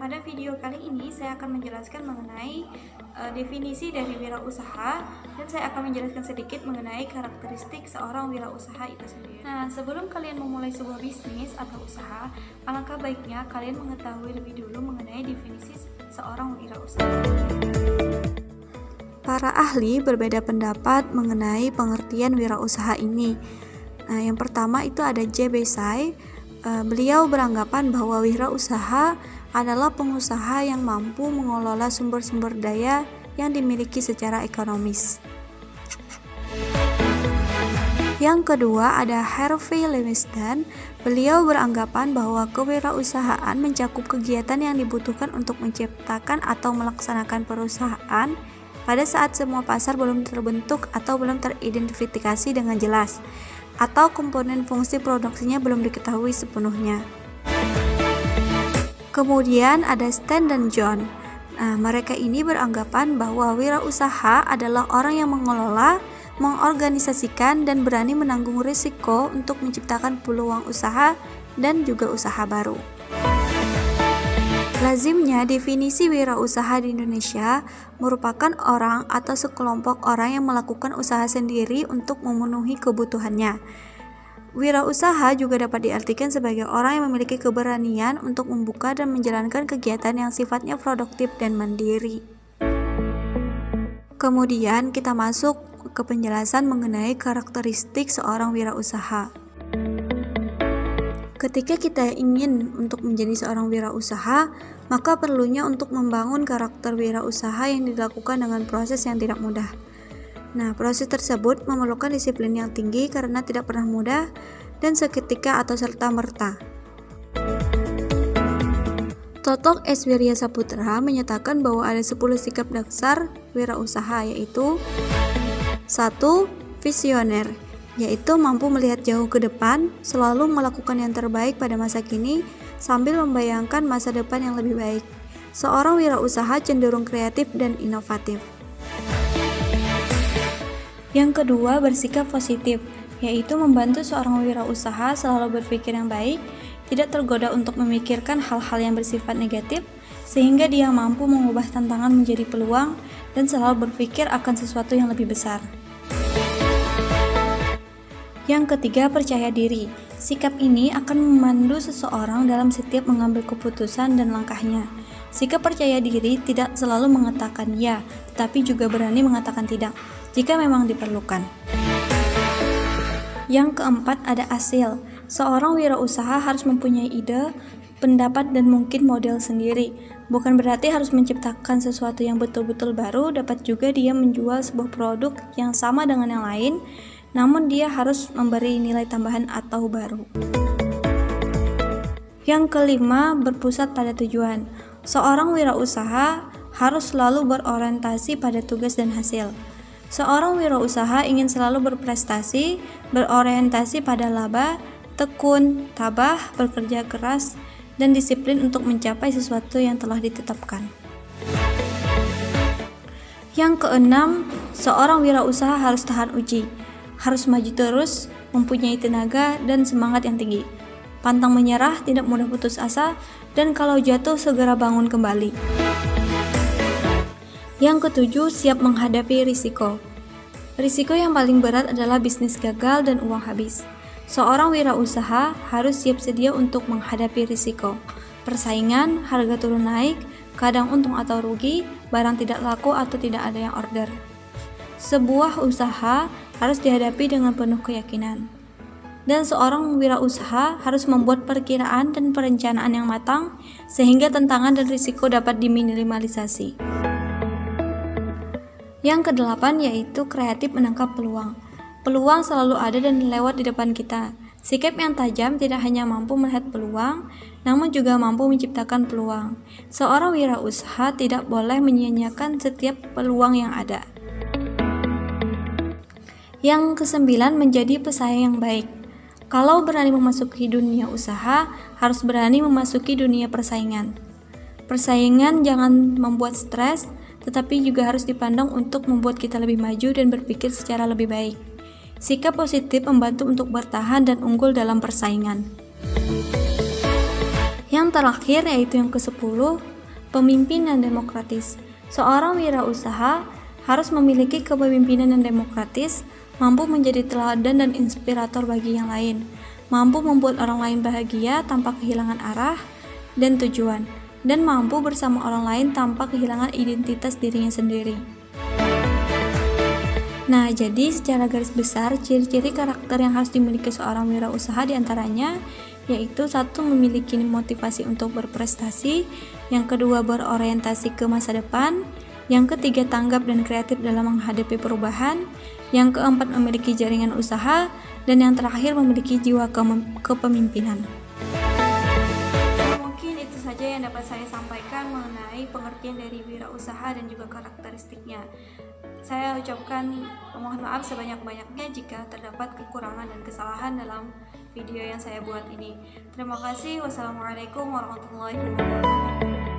Pada video kali ini saya akan menjelaskan mengenai definisi dari wirausaha, dan saya akan menjelaskan sedikit mengenai karakteristik seorang wirausaha itu sendiri. Nah, sebelum kalian memulai sebuah bisnis atau usaha, alangkah baiknya kalian mengetahui lebih dulu mengenai definisi seorang wirausaha. Para ahli berbeda pendapat mengenai pengertian wirausaha ini. Nah, yang pertama itu ada J.B. Tsai. Beliau beranggapan bahwa wirausaha adalah pengusaha yang mampu mengelola sumber-sumber daya yang dimiliki secara ekonomis. Yang kedua ada Harvey Lemington. Beliau beranggapan bahwa kewirausahaan mencakup kegiatan yang dibutuhkan untuk menciptakan atau melaksanakan perusahaan pada saat semua pasar belum terbentuk atau belum teridentifikasi dengan jelas, atau komponen fungsi produksinya belum diketahui sepenuhnya. Kemudian ada Stan dan John. Nah, mereka ini beranggapan bahwa wirausaha adalah orang yang mengelola, mengorganisasikan, dan berani menanggung risiko untuk menciptakan peluang usaha dan juga usaha baru. Lazimnya, definisi wirausaha di Indonesia merupakan orang atau sekelompok orang yang melakukan usaha sendiri untuk memenuhi kebutuhannya. Wirausaha juga dapat diartikan sebagai orang yang memiliki keberanian untuk membuka dan menjalankan kegiatan yang sifatnya produktif dan mandiri. Kemudian kita masuk ke penjelasan mengenai karakteristik seorang wirausaha. Ketika kita ingin untuk menjadi seorang wirausaha, maka perlunya untuk membangun karakter wirausaha yang dilakukan dengan proses yang tidak mudah. Nah, proses tersebut memerlukan disiplin yang tinggi karena tidak pernah mudah dan seketika atau serta-merta. Totok S. Wirya Saputra menyatakan bahwa ada 10 sikap dasar wirausaha, yaitu 1. Visioner, yaitu mampu melihat jauh ke depan, selalu melakukan yang terbaik pada masa kini sambil membayangkan masa depan yang lebih baik. Seorang wirausaha cenderung kreatif dan inovatif. Yang kedua, bersikap positif, yaitu membantu seorang wirausaha selalu berpikir yang baik, tidak tergoda untuk memikirkan hal-hal yang bersifat negatif, sehingga dia mampu mengubah tantangan menjadi peluang dan selalu berpikir akan sesuatu yang lebih besar. Yang ketiga, percaya diri. Sikap ini akan memandu seseorang dalam setiap mengambil keputusan dan langkahnya. Sikap percaya diri tidak selalu mengatakan ya, tetapi juga berani mengatakan tidak jika memang diperlukan. Yang keempat ada hasil. Seorang wirausaha harus mempunyai ide, pendapat, dan mungkin model sendiri. Bukan berarti harus menciptakan sesuatu yang betul-betul baru, dapat juga dia menjual sebuah produk yang sama dengan yang lain, namun dia harus memberi nilai tambahan atau baru. Yang kelima, berpusat pada tujuan. Seorang wirausaha harus selalu berorientasi pada tugas dan hasil. Seorang wirausaha ingin selalu berprestasi, berorientasi pada laba, tekun, tabah, bekerja keras, dan disiplin untuk mencapai sesuatu yang telah ditetapkan. Yang keenam, seorang wirausaha harus tahan uji, harus maju terus, mempunyai tenaga dan semangat yang tinggi, pantang menyerah, tidak mudah putus asa, dan kalau jatuh segera bangun kembali. Yang ketujuh, siap menghadapi risiko. Risiko yang paling berat adalah bisnis gagal dan uang habis. Seorang wirausaha harus siap sedia untuk menghadapi risiko. Persaingan, harga turun naik, kadang untung atau rugi, barang tidak laku atau tidak ada yang order. Sebuah usaha harus dihadapi dengan penuh keyakinan. Dan seorang wirausaha harus membuat perkiraan dan perencanaan yang matang sehingga tantangan dan risiko dapat diminimalisasi. Yang kedelapan yaitu kreatif menangkap peluang. Peluang selalu ada dan lewat di depan kita. Sikap yang tajam tidak hanya mampu melihat peluang, namun juga mampu menciptakan peluang. Seorang wirausaha tidak boleh menyia-nyiakan setiap peluang yang ada. Yang kesembilan, menjadi pesaing yang baik. Kalau berani memasuki dunia usaha, harus berani memasuki dunia persaingan. Persaingan jangan membuat stres, tetapi juga harus dipandang untuk membuat kita lebih maju dan berpikir secara lebih baik. Sikap positif membantu untuk bertahan dan unggul dalam persaingan. Yang Yang terakhir yaitu yang ke-10, pemimpin yang demokratis. Seorang wirausaha harus memiliki kepemimpinan yang demokratis, mampu menjadi teladan dan inspirator bagi yang lain, mampu membuat orang lain bahagia tanpa kehilangan arah dan tujuan, dan mampu bersama orang lain tanpa kehilangan identitas dirinya sendiri. Nah, jadi secara garis besar, ciri-ciri karakter yang harus dimiliki seorang wirausaha diantaranya yaitu 1. Memiliki motivasi untuk berprestasi, yang kedua berorientasi ke masa depan, yang ketiga tanggap dan kreatif dalam menghadapi perubahan, yang keempat memiliki jaringan usaha, dan yang terakhir memiliki jiwa kepemimpinan. Mungkin itu saja yang dapat saya sampaikan mengenai pengertian dari wirausaha dan juga karakteristiknya. Saya ucapkan mohon maaf sebanyak-banyaknya jika terdapat kekurangan dan kesalahan dalam video yang saya buat ini. Terima kasih. Wassalamualaikum warahmatullahi wabarakatuh.